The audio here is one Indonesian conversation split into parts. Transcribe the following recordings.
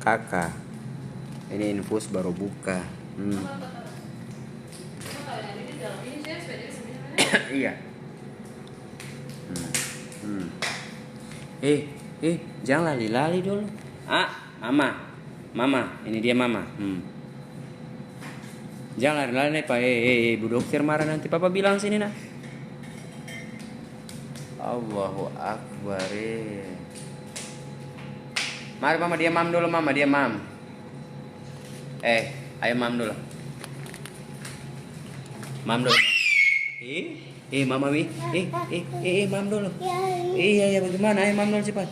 kakak. Ini infus baru buka. Iya. Jangan lali-lali dulu. Mama, ini dia mama. Jangan lari-lari Pak. Bu dokter marah nanti. Papa bilang sini nak. Allahu Akbar. Mari mama dia mam dulu, mama dia mam. Ayo mam dulu. Mam dulu. Mama wi. Mam dulu. Iya bagaimana? Ayo mam dulu cepat.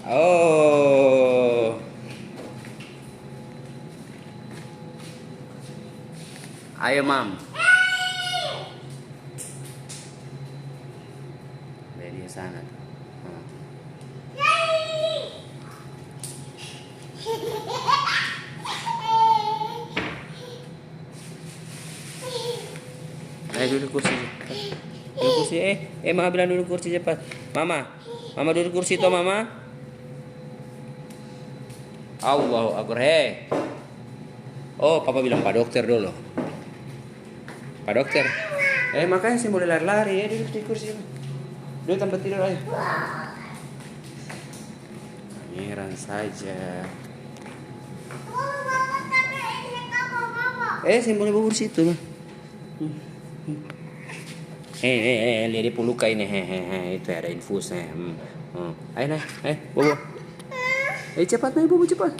Oh. Ayo mam. Dia sana. Ayo duduk kursi. Duduk kursi. Mama bilang duduk kursi cepat. Mama duduk kursi toh mama. Allahu Akbar. Oh, papa bilang Pak Dokter dulu. Pak Dokter. Makanya sih boleh lari-lari duduk di kursi. Duduk tempat tidur aja. Pangeran saja. Boleh kursi itu mah. Lihat dia pun luka ini. Itu ada infusnya. Ayo bobo. Cepat bobo cepat.